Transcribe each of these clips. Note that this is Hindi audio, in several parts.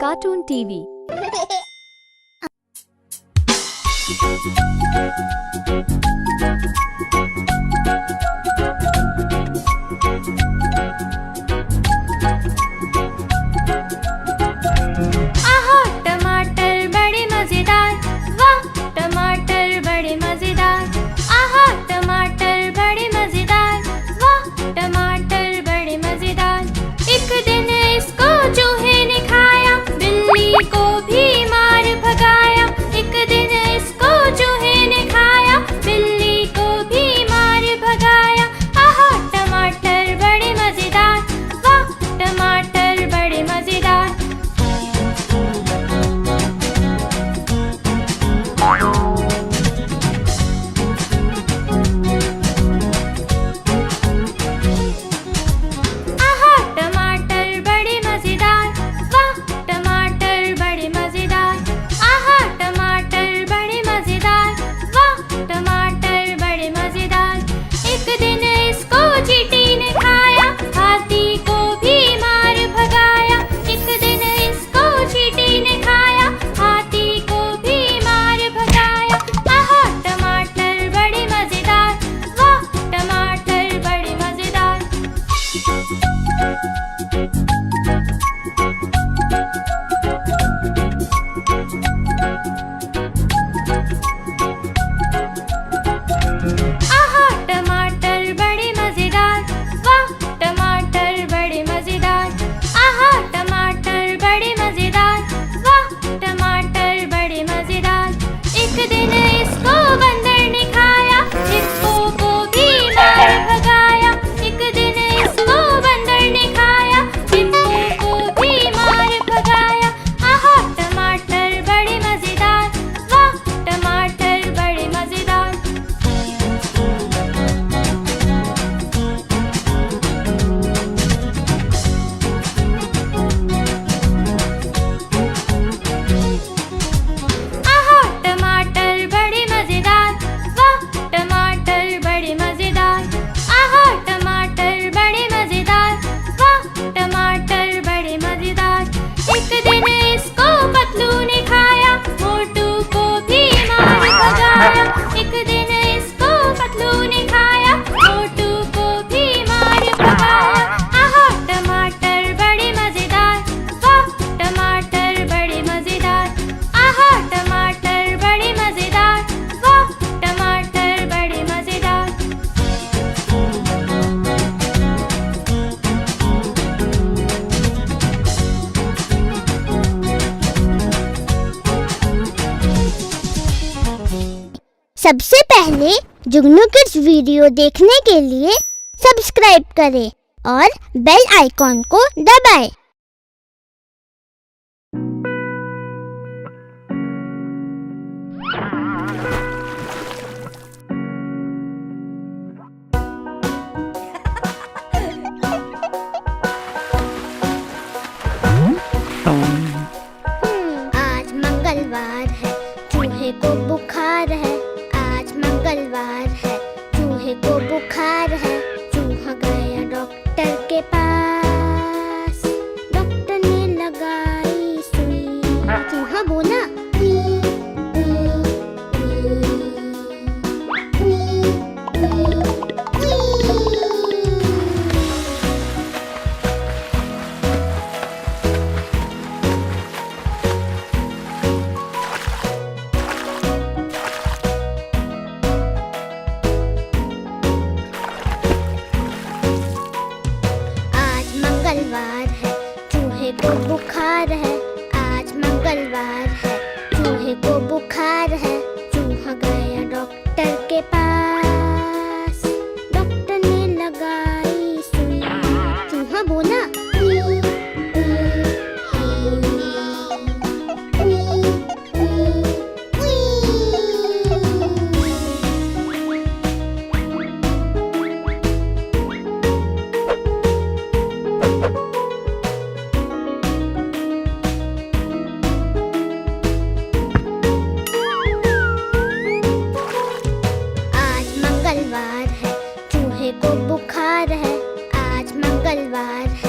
Cartoon TV। आहा टमाटर बड़े मजेदार, वाह टमाटर बड़े मजेदार। आहा टमाटर बड़े मजेदार, वाह टमाटर बड़े मजेदार। एक दिन इसको चूहे ने खाया, बिल्ली को भी मार भगाया। एक दिन इसको चूहे ने खाया, बिल्ली को भी मार भगाया। आहा टमाटर बड़े मजेदार, वाह टमाटर बड़े मजेदार। आहा टमाटर बड़े मजेदार, वाह टमाटर बड़े मजेदार। आहा टमाटर बड़े मजेदार, वाह टमाटर बड़े मजेदार। एक दिन इसको चींटी ने खाया, हाथी को भी मार भगाया। एक दिन इसको चींटी ने खाया, हाथी को भी मार भगाया। आहा टमाटर बड़े मजेदार, वाह टमाटर बड़े मजेदार। आहा टमाटर बड़े मजेदार, वाह टमाटर बड़े मजेदार। आहा टमाटर बड़े मजेदार, वाह टमाटर बड़े मजेदार। एक दिन इसको बंदर ने खाया, हिप्पो को भी मार भगाया। एक दिन इसको बंदर ने खाया, हिप्पो को भी मार भगाया। आहा टमाटर बड़े मजेदार, वाह टमाटर बड़े मजेदार। आहा टमाटर बड़े मजेदार, वाह टमाटर बड़े मजेदार। आहा टमाटर बड़े मजेदार, वाह टमाटर बड़े मजेदार। एक दिन इसको पतलू ने खाया, मोटू को भी मार भगाया। एक दिन इसको पतलू ने खाया, मोटू को भी मार भगाया। आहा टमाटर बड़े मजेदार, वाह टमाटर बड़े मजेदार। आहा टमाटर बड़े मजेदार, वाह टमाटर बड़े मजेदार। सबसे पहले जुगनू किड्स वीडियो देखने के लिए सब्सक्राइब करें और बेल आइकॉन को दबाएं। आज मंगलवार है, चूहे को बुखार है। आज मंगलवार है, चूहे को बुखार है। चूहा गया डॉक्टर के पास, डॉक्टर ने लगाई सुई। चूहा बोला "ई, ई, ई, ई, ई, ई।" आज मंगलवार है, चूहे को बुखार है। आज मंगलवार है, चूहे को बुखार है। चूहा गया डॉक्टर के पास, डॉक्टर ने लगाई सुई। चूहा बोला "ई, ई, ई, ई, आज मंगलवार है, चूहे को बुखार है। आज मंगलवार है,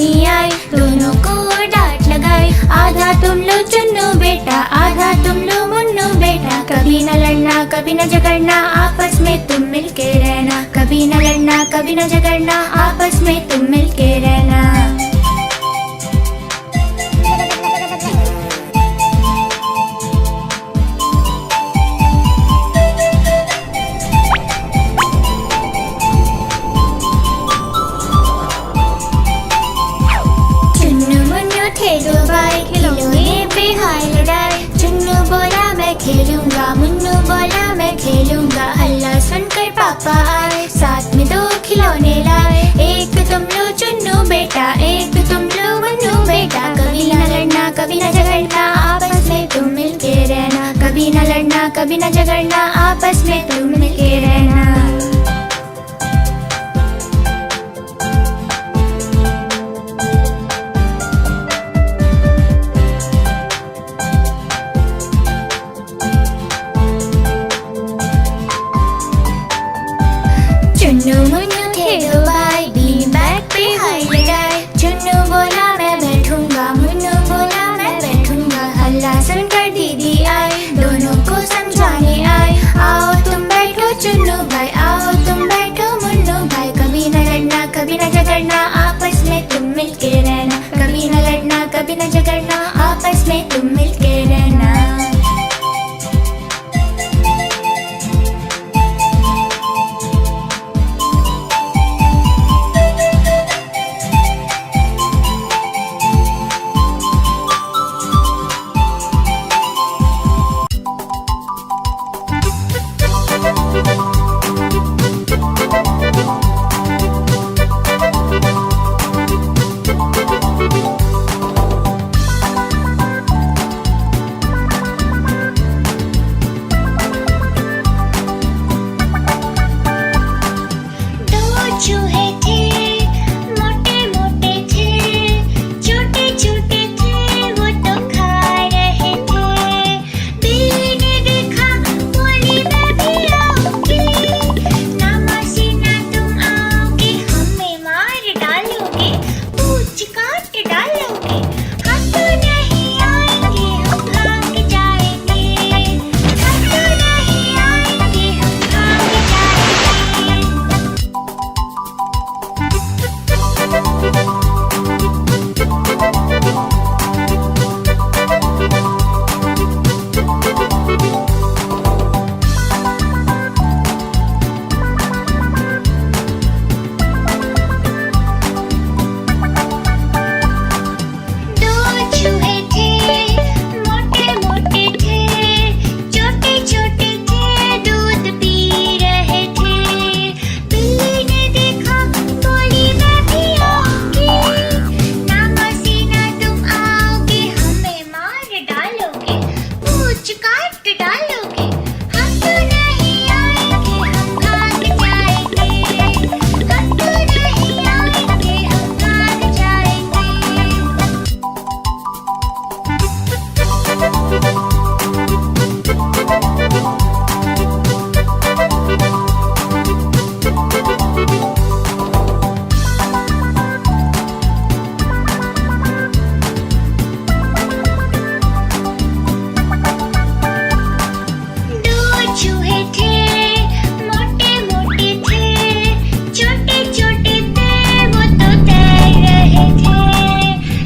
चुन्नी आई, दोनों को डांट लगाई। आधा तुम लो चुन्नू बेटा, आधा तुम लो मुन्नू बेटा। कभी न लड़ना कभी न झगड़ना, आपस में तुम मिलके रहना। कभी न लड़ना कभी न झगड़ना, आपस में तुम मिलके रहना। दो भाई खिलौने पे हाय लड़ाई। चुन्नू बोला मैं खेलूंगा, मुन्नू बोला मैं खेलूंगा। हल्ला सुनकर पापा आए, साथ में दो खिलौने लाए। एक तुम लो चुन्नू बेटा, एक तुम लो मुन्नू बेटा। कभी न लड़ना कभी न झगड़ना, आपस में तुम मिलके रहना। कभी न लड़ना कभी न झगड़ना, आपस में तुम मिलके रहना। चुन्नू मुन्नू थे दो भाई, बीन बैग पे हाय लड़ाई। चुन्नू बोला मैं बैठूंगा, मुन्नू बोला मैं बैठूंगा। हल्ला सुनकर दीदी आई, दोनों को समझाने आई। आओ तुम बैठो चुन्नू भाई, आओ तुम बैठो मुन्नू भाई। कभी न लड़ना कभी न झगड़ना, आपस में तुम मिलके रहना। कभी न लड़ना कभी न झगड़ना, आपस में तुम मिलके रहना। चूहे थे मोटे मोटे थे, छोटे छोटे थे, वो तो खा रहे थे। बिल्ली ने देखा बोली मैं भी आऊंगी, ना मौसी ना तुम आओगे, हमें मार डालोगे, पूंछ काट डालोगे। हम तो नहीं आएंगे हम भाग जाएंगे, हम तो नहीं आएंगे हम भाग जाएंगे। दो चूहे थे मोटे मोटे थे, छोटे छोटे थे, दूध पी रहे थे। बिल्ली ने देखा बोली मैं भी आऊंगी, ना मौसी ना तुम आओगे, हमें मार डालोगे, पूंछ काट डालोगे। हम तो नहीं आएंगे हम भाग जाएंगे, हम तो नहीं आएंगे हम भाग जाएंगे। दो चूहे थे मोटे मोटे थे, छोटे छोटे थे, वो तो तैर रहे थे।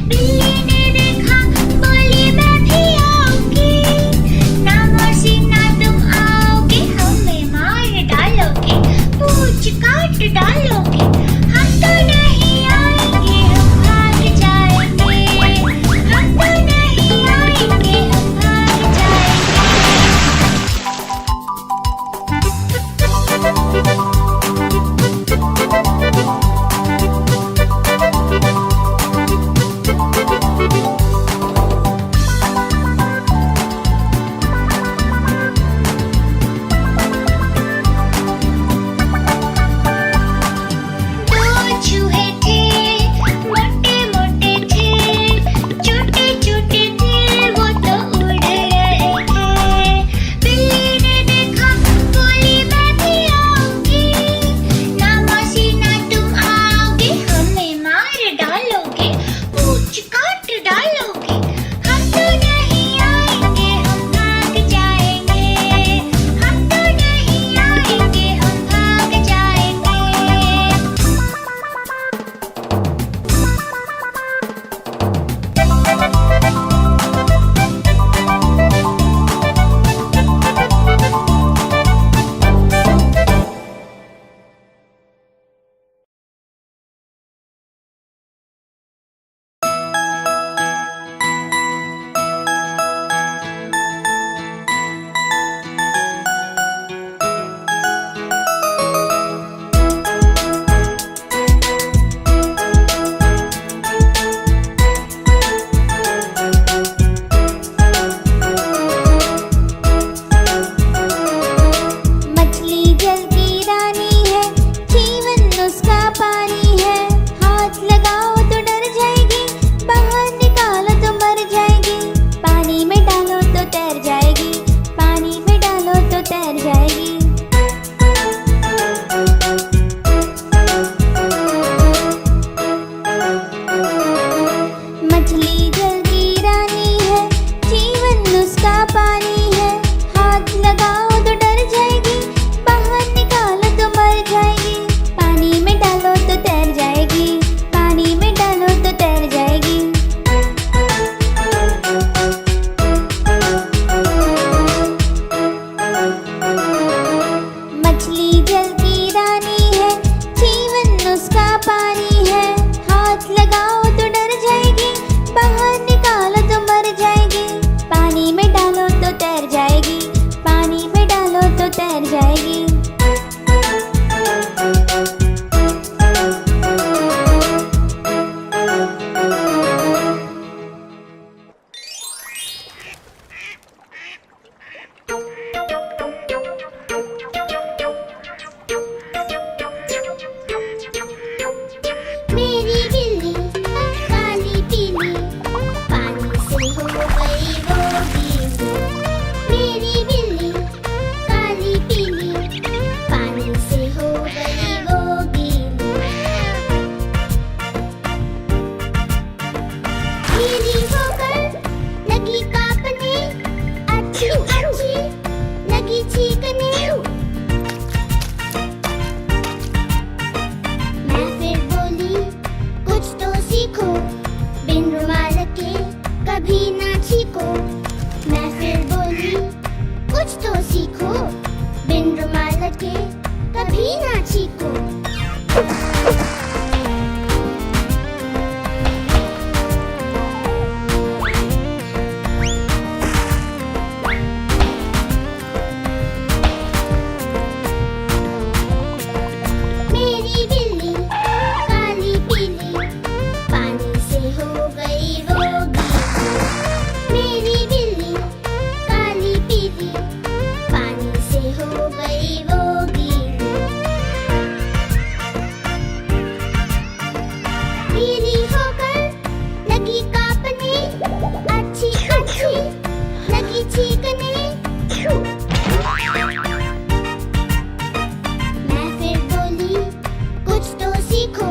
बिल्ली ने देखा बोली मैं भी आऊंगी, गई वो गीली। मेरी बिल्ली काली पीली, पानी से हो गई वो गीली। गीली होकर लगी कांपने, अच्छी अच्छी लगी चीखने। मैं फिर बोली कुछ तो सीखो, बिन रुमाल के कभी ना छीको। मैं फिर बोली कुछ तो सीखो, बिन रुमाल के कभी ना छीको। मेरी बिल्ली काली पीली, पानी से हो गई वो गीली। मेरी बिल्ली काली पीली, पानी से हो गई वो गीली। गीली होकर लगी कांपने, अच्छी अच्छी लगी चीखने। मैं फिर बोली कुछ तो सीखो,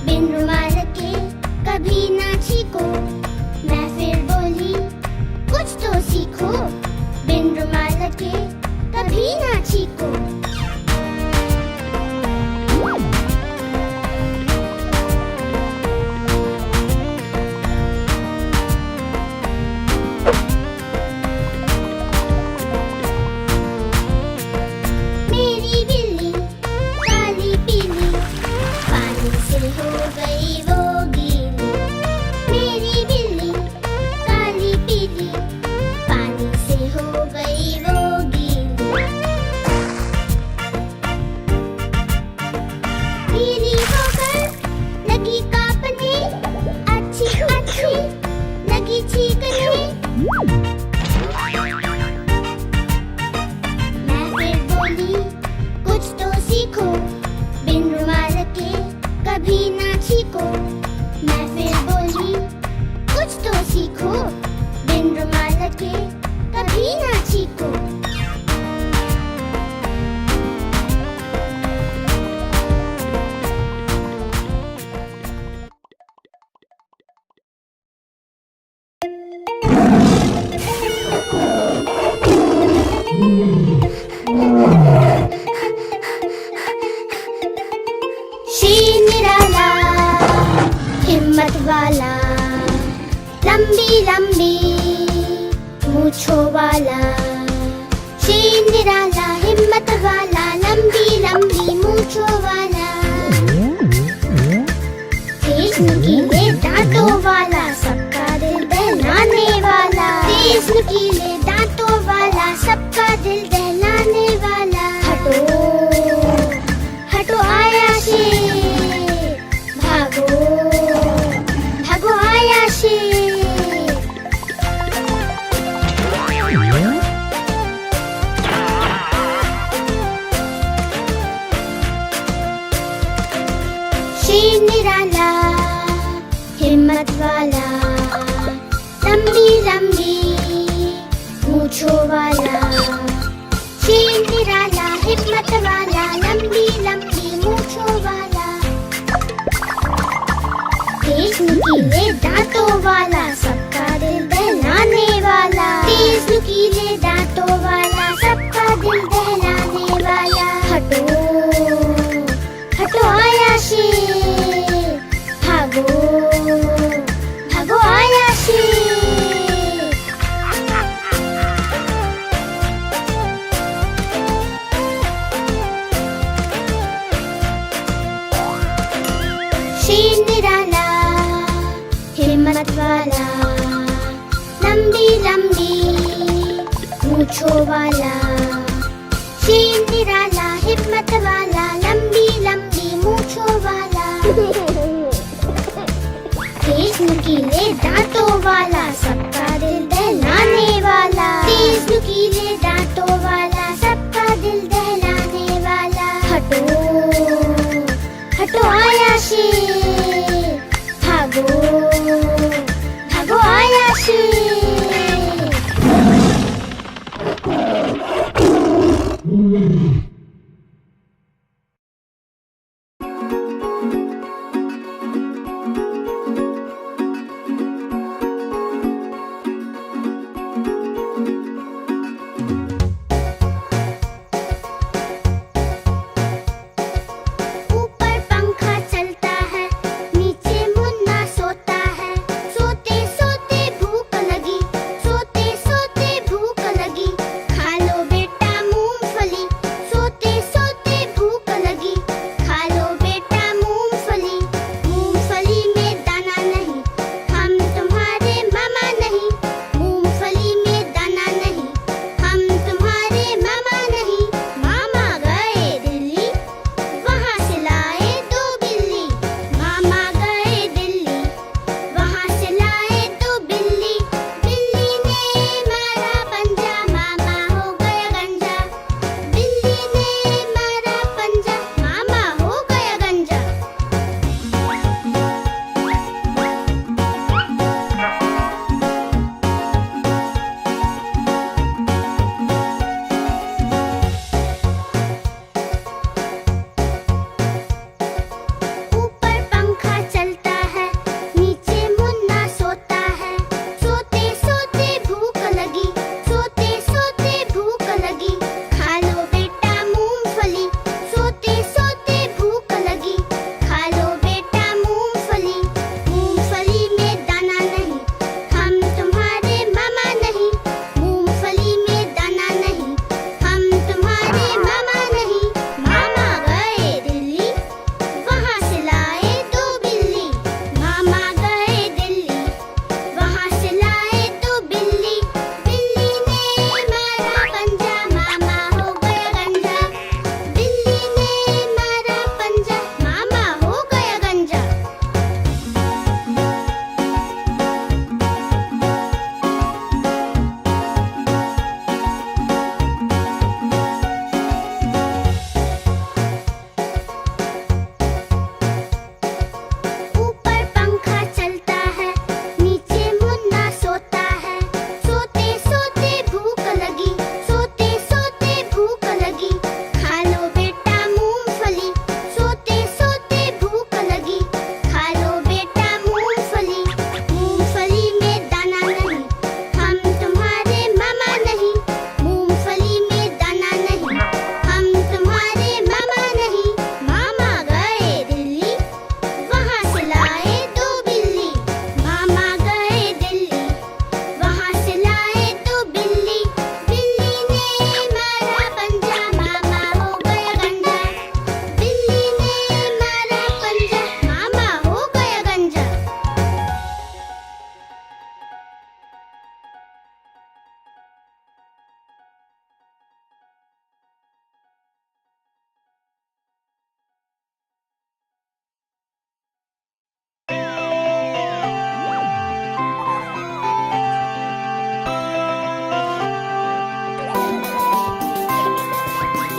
बिन रुमाल के कभी ना छीको। मैं फिर बोली कुछ तो सीखो, बिन रुमाल के कभी ना छीको। मेरी बिल्ली काली पीली, पानी से हो गई वो गीली। मेरी बिल्ली काली पीली, पानी से हो गई वो गीली। गीली होकर लगी कांपने, अच्छी अच्छी लगी चीखने। मैं फिर बोली कुछ तो सीखो, बिन रुमाल के कभी ना छीको। मैं फिर बोली कुछ तो सीखो, बिन रुमाल के कभी ना छीको। शेर निराला हिम्मत वाला, लंबी लंबी मूंछों वाला। शेर निराला हिम्मत वाला, लंबी लंबी मूंछों वाला। तेज नुकीले दांतों वाला, सबका दिल दहलाने वाला। तेज नुकीले दांतों वाला, सबका दिल दहलाने वाला। हटो हटो आया शेर, भागो भागो आया शेर। शेर निराला हिम्मत वाला, लंबी लंबी मूंछों वाला। शेर निराला हिम्मत वाला, लंबी लंबी मूंछों वाला। तेज नुकीले दांतों वाला, सबका दिल दहलाने वाला। तेज नुकीले दांतों वाला, सबका दिल दहलाने वाला। हटो हटो आया शेर, भागो भागो आया शेर। शेर निराला हिम्मत वाला, लंबी लंबी मूंछों वाला। शेर निराला हिम्मत वाला, लंबी लंबी मूंछों वाला। तेज नुकीले दांतों वाला, सबका दिल दहलाने वाला। तेज नुकीले दांतों वाला, सबका दिल दहलाने वाला। हटो हटो आया शेर, भागो भागो आया शेर।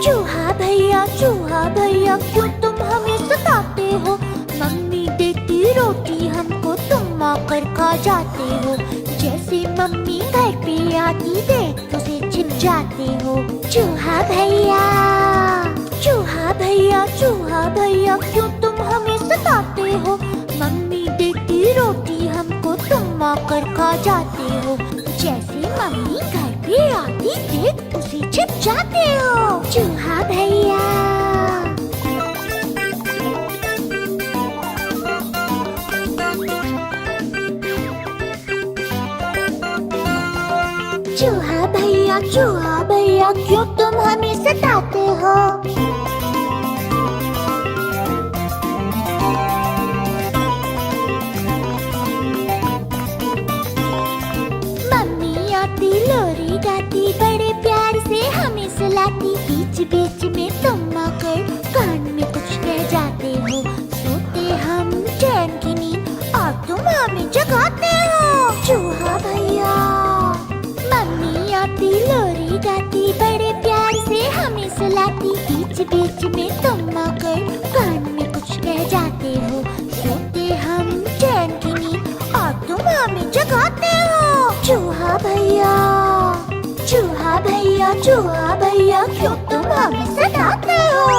चूहा भैया क्यों तुम हमें सताते हो? मम्मी देती रोटी हमको, तुम आकर खा जाते हो। जैसे मम्मी घर पे आती देख तो से छिप जाते हो। चूहा भैया क्यों तुम हमें सताते हो? मम्मी देती रोटी हमको, तुम आकर खा जाते हो। जैसे मम्मी घर पे आती देख उसे छिप जाते हो। चूहा भैया चूहा भैया क्यों तुम हमें सताते हो? मम्मी आती लोरी गाती, बड़े प्यार से हमें सुलाती। बीच बीच में तुम आकर कान में कुछ कह जाते हो। सोते हम चैन की नींद और तुम हमें जगाते हो। चूहा भैया मम्मी आती लोरी गाती, बड़े प्यार से हमें सुलाती। बीच बीच में तुम आकर कान में कुछ कह जाते हो। सोते हम चैन की नींद और तुम हमें जगाते हो। चूहा भैया क्यों तुम हमें सताते हो?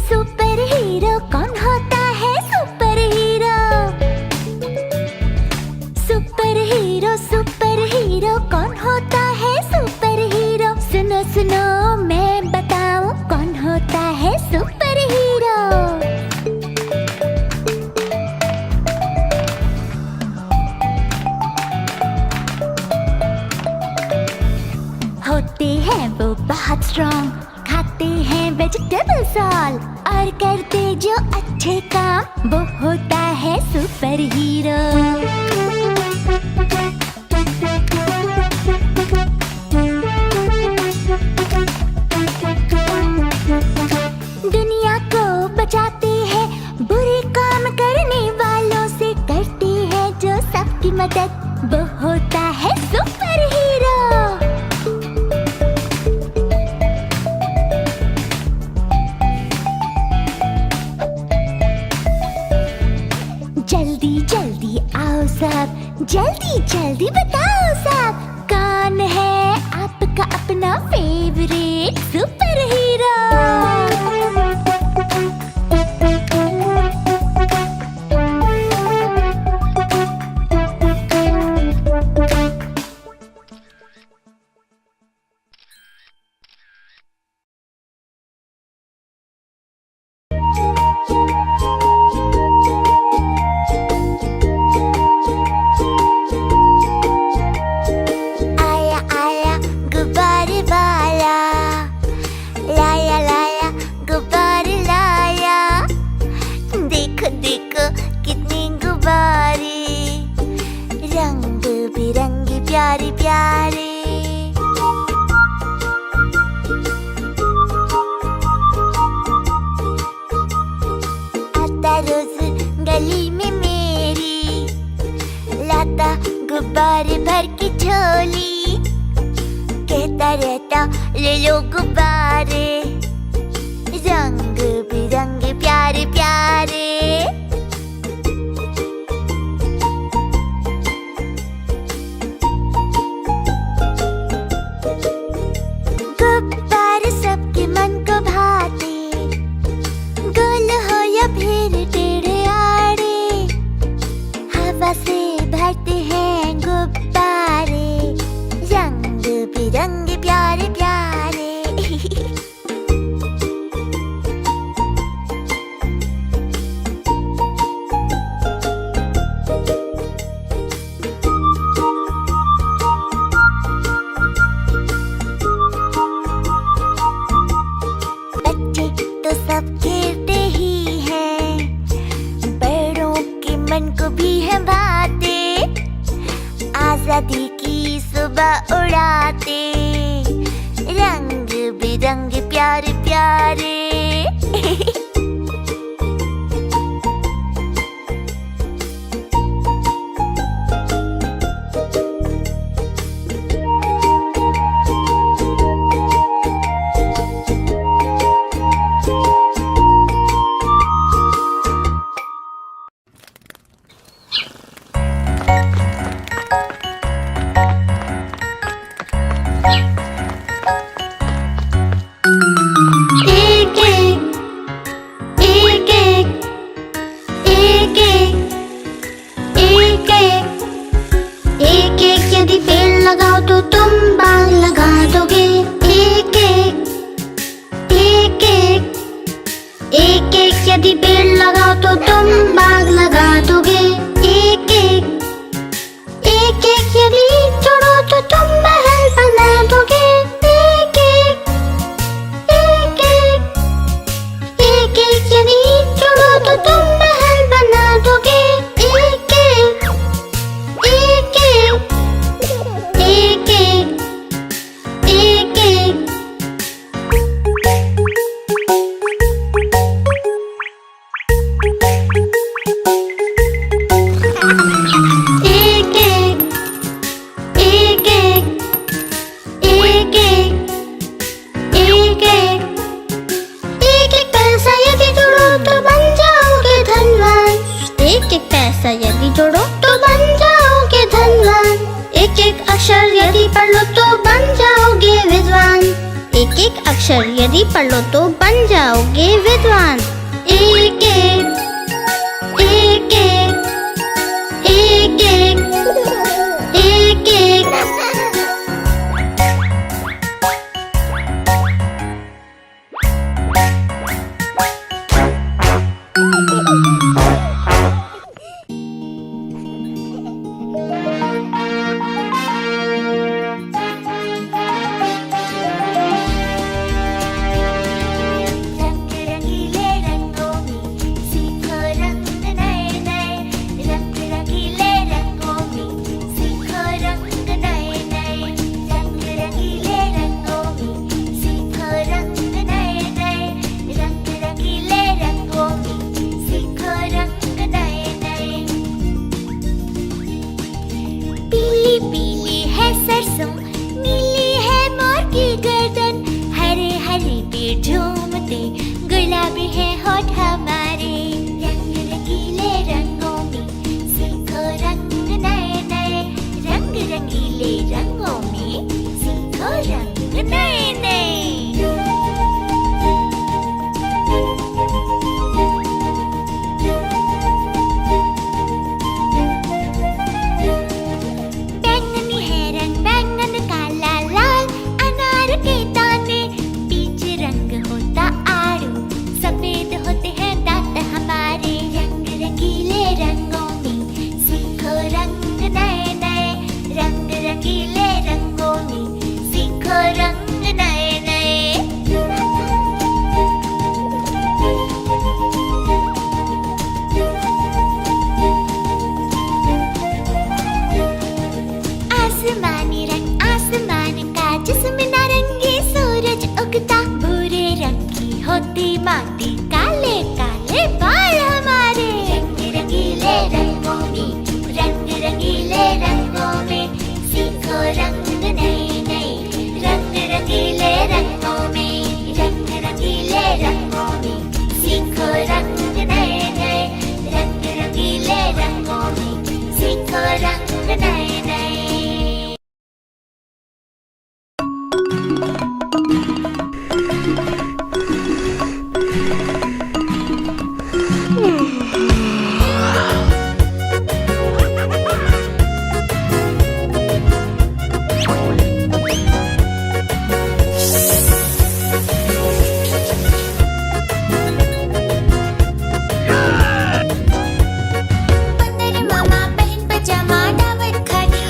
सुपर हीरो कौन होता है? सुपर हीरो कौन होता है? सुपर हीरो सुनो मैं बताऊं कौन होता है सुपर हीरो। होते हैं वो बहुत स्ट्रॉन्ग, खाते हैं वेजिटेबल्स ऑल, और करते जो अच्छे काम वो होता है सुपर हीरो। दुनिया को बचाते हैं बुरे काम करने वालों से, करते हैं जो सबकी मदद वो होता है सुपर हीरो। जल्दी जल्दी आओ सब, जल्दी बताओ सब, कौन है आपका अपना फेवरेट सुपर हीरो? प्यारे प्यारे आता रोज गली में मेरी, लाता गुब्बारे भर की झोली, कहता रहता ले लो गुब्बारे, रंग बिरंगे प्यारे प्यारे। से भरते हैं गुब्बारे, रंग बिरंगे प्यारे प्यारे। हवा उड़ाते, रंग बिरंग प्यारे प्यारे। यदि पेड़ लगाओ तो तुम बाग लगा दोगे। एक एक एक एक यदि जोड़ो तो तुम महल बना दोगे। एक एक एक एक एक एक यदि जोड़ो तो तुम महल बना दोगे। एक एक एक एक एक एक एक यदि जोड़ो तो बन जाओगे धनवान। एक एक अक्षर यदि पढ़ लो तो बन जाओगे विद्वान। एक एक अक्षर यदि पढ़ लो तो बन जाओगे विद्वान। एक एक एक एक एक एक एक झूमते गुलाबी है होठ हमारे। रंग रंगीले रंगों में सीखो रंग नए नए। रंग रंगीले रंगों में सीखो रंग नए नए। बैंगनी है रंग बैंगन काला लाल अनार के दाने। होता आड़ू सफेद होते हैं दांत हमारे। रंग रंगीले रंगों में सीखो रंग नए नए। रंग रंगीले रंगों में सीखो रंग नए नए। आसमानी रंग आसमान का जिसमें नारंगी सूरज उगता। होती माटी काले काले बाल हमारे। रंग रंगीले रंगों में रंग रंगीले रंगों में सीखो रंग नए नए। रंग रंगीले रंगों में रंग रंगीले रंगों में सीखो रंग नए नए। रंग रंगीले रंगों में सीखो रंग नए नए। मामा बहन पजामा दावत खानी।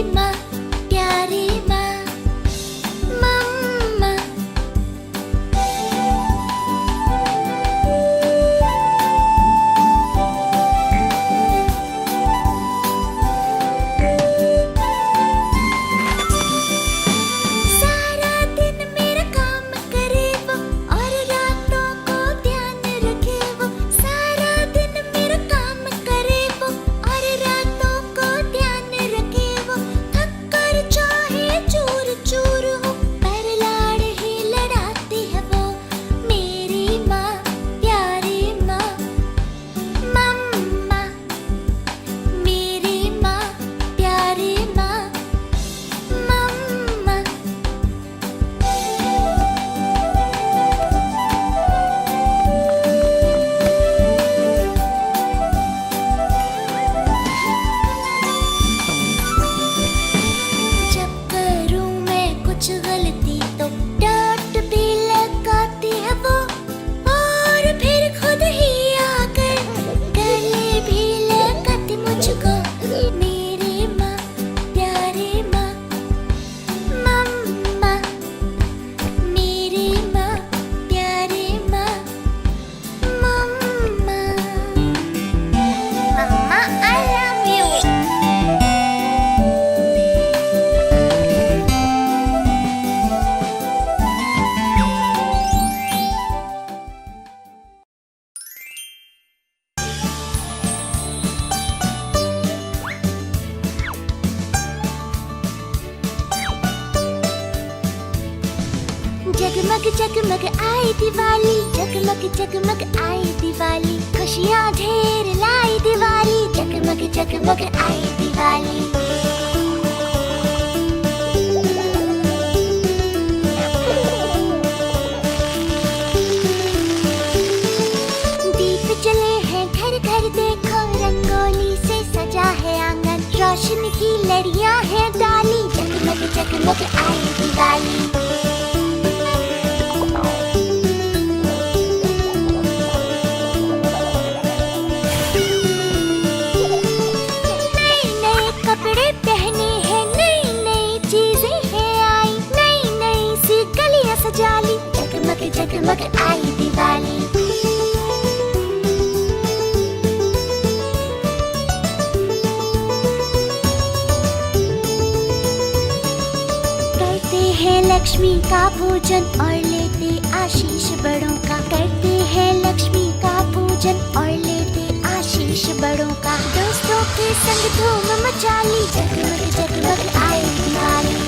माँ प्यारी माँ मम्मा। सारा दिन मेरा काम करे वो और रातों को ध्यान रखे वो। सारा दिन मेरा काम करे वो और रातों को ध्यान रखे वो। थक कर चाहे चूर चूर हो पर लाड़ ही लड़ाती है वो। मेरी माँ प्यारी माँ मम्मा। मेरी माँ प्यारी माँ मम्मा। जब करूं मैं कुछ गलती तो डांट भी लगाती है वो। और फिर खुद ही आकर गले भी लगाती मुझको। मेरी माँ प्यारी माँ मम्मा। मेरी माँ प्यारी माँ मम्मा। मम्मा आई लव यू। जगमग जगमग आई दिवाली। जगमग जगमग आई दिवाली। खुशियाँ ढेर लाई दिवाली। जगमग जगमग आई दिवाली। दीप जले हैं घर घर देखो। रंगोली से सजा है आंगन। रोशनी की लड़ियाँ हैं डाली। जगमग जगमग आई दिवाली। नए नए कपड़े पहने हैं। नई नई चीजें हैं आई। नई नई सी गलियां सजा ली। जगमग जगमग आई दिवाली। करते हैं लक्ष्मी का पूजन और लेते आशीष बड़ों का। करते हैं लक्ष्मी का पूजन और लेते आशीष बड़ों का। दोस्तों के संग धूम मचा ली। जगमग जगमग आई दिवाली।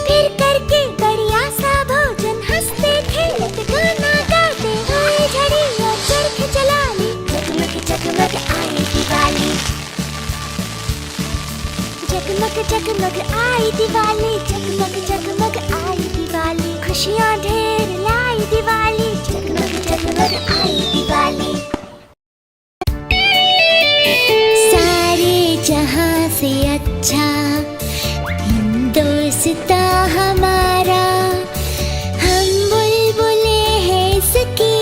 फिर करके बढ़िया सा भोजन। हंसते खेलते गाना गाते हुए झड़ी और चरखे चला ली। जगमग जगमग आई दिवाली। जगमग जगमग आई दिवाली। जगमग जगमग आई दिवाली। खुशियाँ ढेर लाई दिवाली। जगमग जगमग आई दिवाली। सारे जहां से अच्छा हिंदुस्ता हमारा। हम बुलबुले हैं इसकी।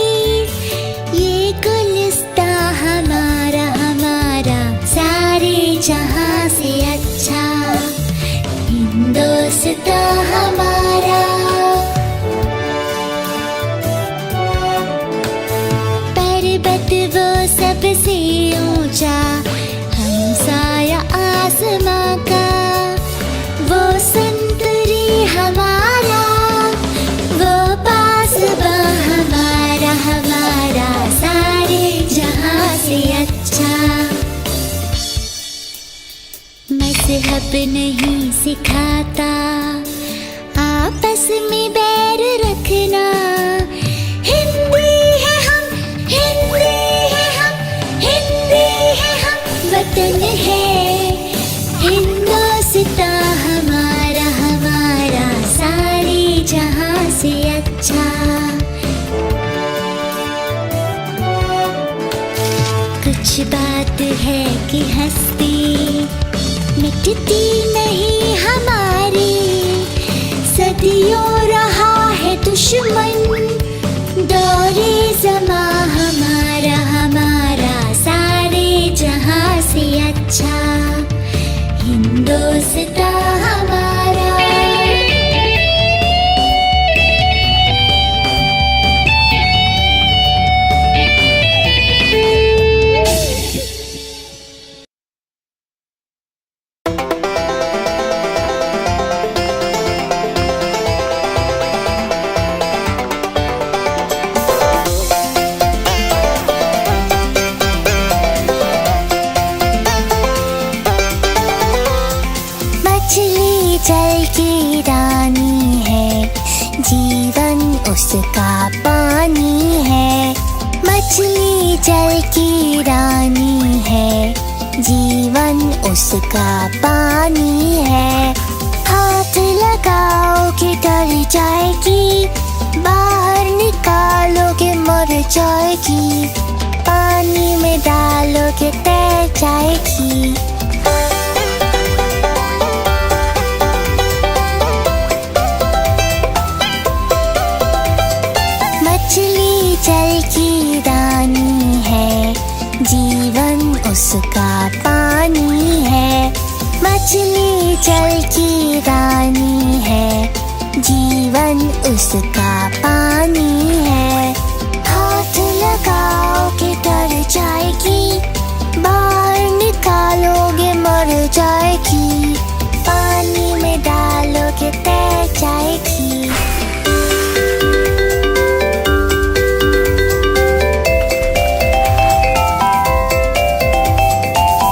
ये गुलिस्ता हमारा हमारा। सारे जहां से अच्छा हिंदुस्ता हमारा। पर्वत वो सबसे ऊंचा हमसाया आसमां का। वो संतरी हमारा। वो पासबा हमारा हमारा। सारे जहां से अच्छा। मजहब नहीं सिखाता आपस में बैर रखना। हिंदी है हम। हिंदी है हम। हिंदी है हम। वतन है हिंदुस्ता हमारा हमारा। सारे जहां से अच्छा। कुछ बात है कि हस्ती मिटती नहीं हमारी। सदियों रहा है दुश्मन उसका पानी है। मछली जल की रानी है, जीवन उसका पानी है। हाथ लगाओगे डर जाएगी, बाहर निकालोगे मर जाएगी, पानी में डालोगे तैर जाएगी। मछली जल की रानी है, जीवन उसका पानी है। मछली जल की रानी है, जीवन उसका पानी है। हाथ लगाओगे डर जाएगी, बाहर निकालोगे मर जाएगी, पानी में डालोगे तैर जाएगी।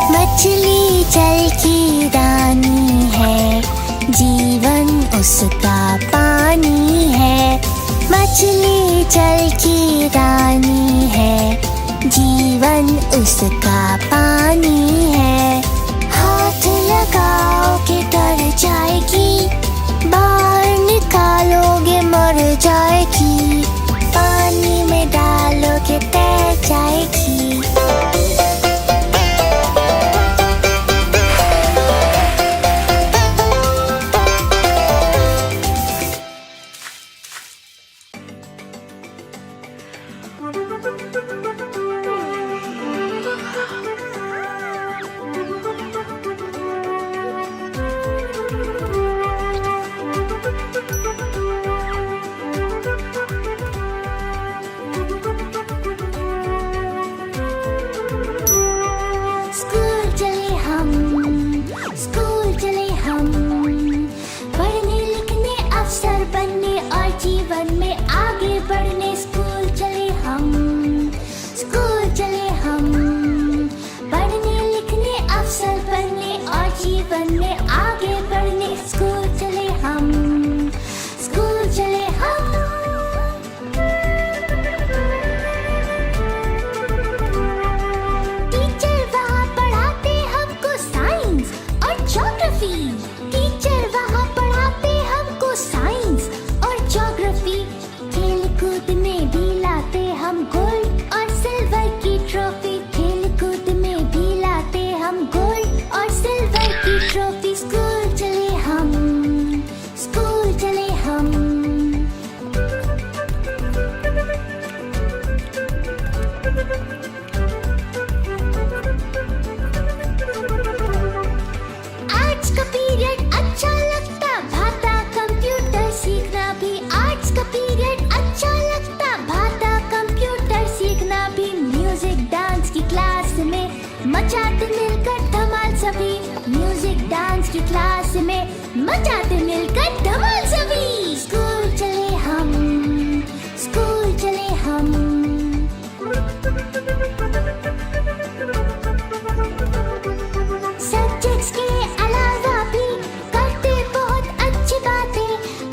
मछली जल की रानी है, जीवन उसका पानी है। मछली जल की रानी है, जीवन उसका पानी है। हाथ लगाओगे डर जाएगी, बाहर निकालोगे मर जाएगी, पानी में डालोगे तैर जाएगी। मचाते मिलकर धमाल सभी, म्यूजिक डांस की क्लास में मचाते मिलकर धमाल सभी। स्कूल चले हम, स्कूल चले हम। सब्जेक्ट्स के अलावा भी करते बहुत अच्छी बातें,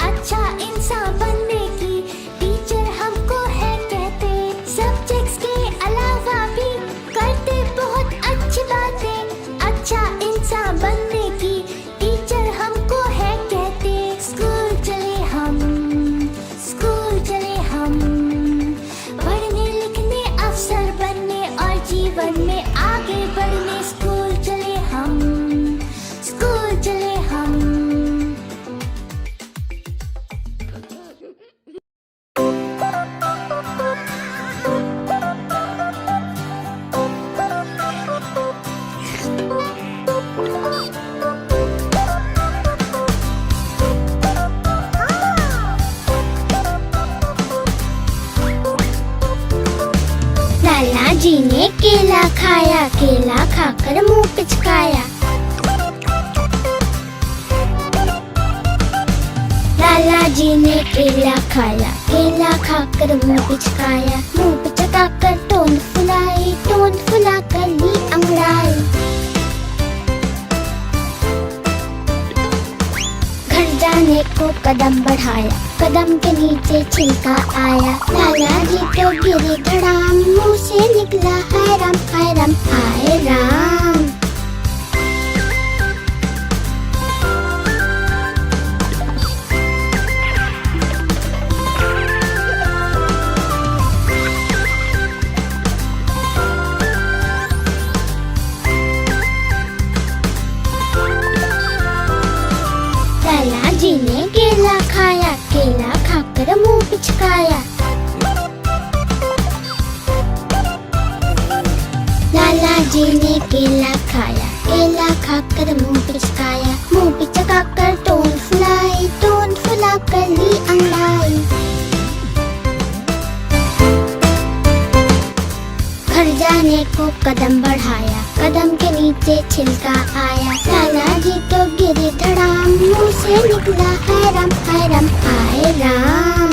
अच्छा इंसान बनने की टीचर हमको है कहते। सब्जेक्ट्स के अलावा भी करते बहुत अच्छी बातें, अच्छा इंसान बनने की टीचर हमको है कहते। स्कूल चले हम, स्कूल चले हम। पढ़ने लिखने अफसर बनने और जीवन में आगे बढ़ने स्कूल चले हम, स्कूल चले हम। लाला जी ने केला खाया, केला खाकर मुंह पिचकाया। लाला जी ने केला खाया, केला खाकर मुंह पिचकाया। मुंह पिचकाकर टोन फुलाई, टोन फुलाकर ली अंगड़ाई। घर जा जाने को कदम बढ़ाया, कदम के नीचे छिलका आया। लाला जी तो गिरे धड़ाम, मुंह से निकला हाय राम हाय राम हाय राम। लाला जी ने केला खाया, केला खाकर मुंह पिचकाया। लाला जी ने केला खाया, केला खाकर मुंह पिचकाया। मुंह पिचकाकर तोंद फुलाई, तोंद फुलाकर ली अंगड़ाई। घर जाने को कदम बढ़ाया, कदम के नीचे छिलका आया। लाला जी तो गिरे धड़ाम, मुंह से निकला हाय राम हाय राम हाय राम।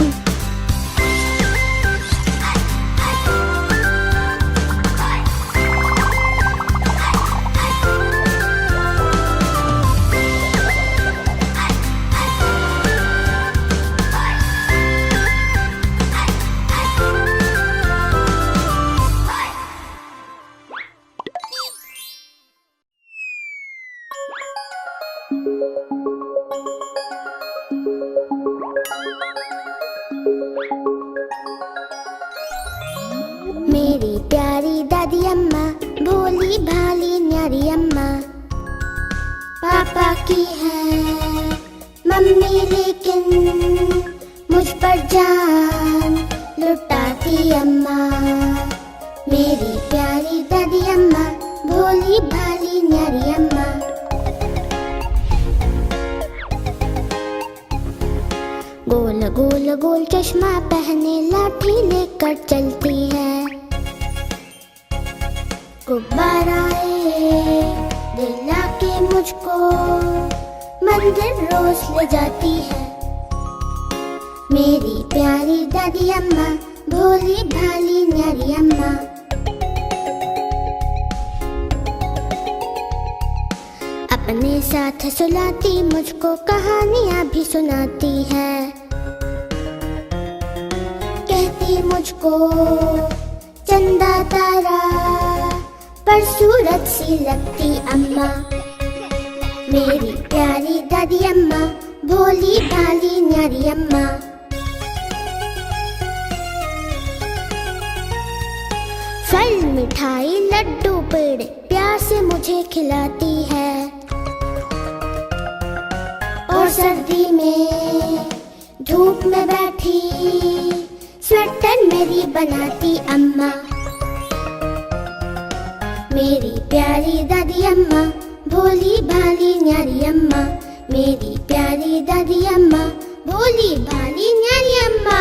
मेरी प्यारी दादी अम्मा, भोली भाली न्यारी अम्मा। पापा की है मम्मी लेकिन मुझ पर जान लुटाती अम्मा। मेरी प्यारी दादी अम्मा, भोली भाली न्यारी अम्मा। गोल गोल गोल चश्मा पहने, लाठी लेकर चलती है। गुब्बाराए दिला के मुझको मंदिर रोज ले जाती है। मेरी प्यारी दादी अम्मा, भोली भाली न्यारी अम्मा। अपने साथ सुलाती, मुझको कहानियाँ भी सुनाती है। कहती मुझको चंदा तारा पर सूरज सी लगती अम्मा। मेरी प्यारी दादी अम्मा, भोली भाली न्यारी अम्मा। फल मिठाई लड्डू पेड़े प्यार से मुझे खिलाती है। और सर्दी में धूप में बैठी स्वेटर मेरी बनाती अम्मा। मेरी प्यारी दादी अम्मा, भोली भाली न्यारी अम्मा। मेरी प्यारी दादी अम्मा, भोली भाली न्यारी अम्मा।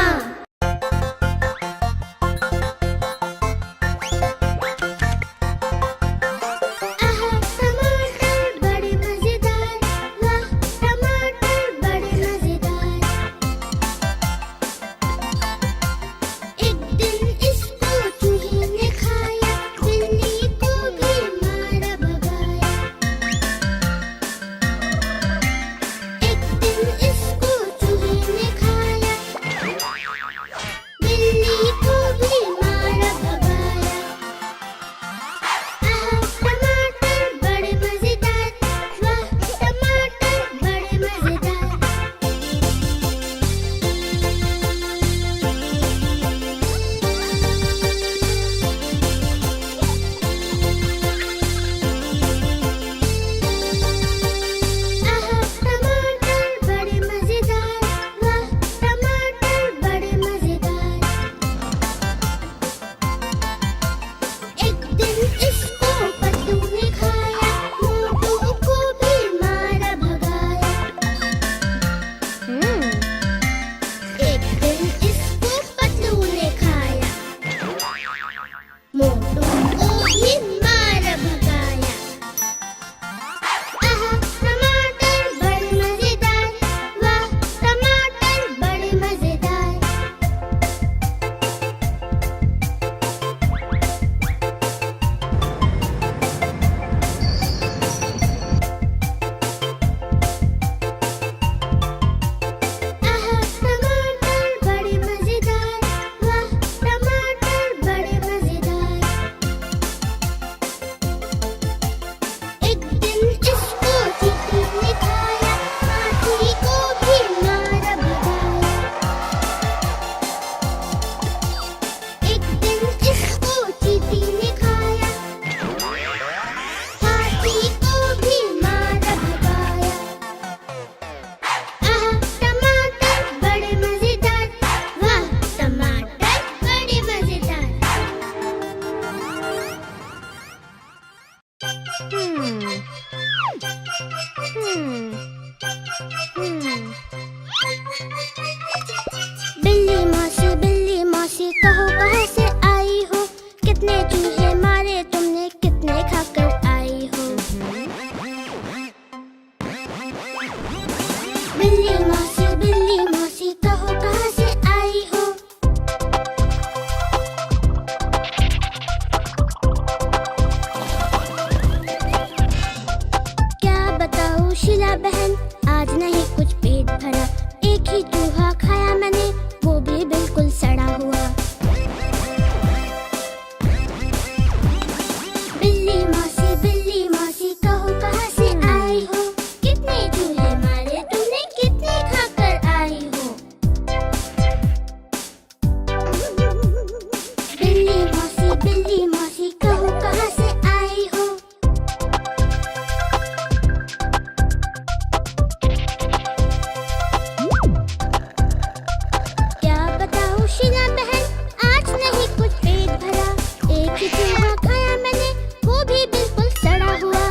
जोशीला बहन, आज नहीं कुछ पेट भरा। एक ही चूहा खाया मैंने, वो भी बिल्कुल सड़ा हुआ।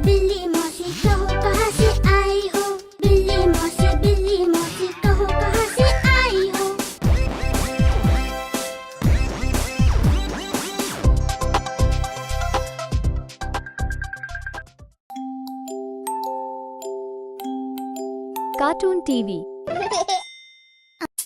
बिल्ली मौसी कहो कहाँ से आई हो? बिल्ली मौसी कहो कहाँ से आई हो? Cartoon TV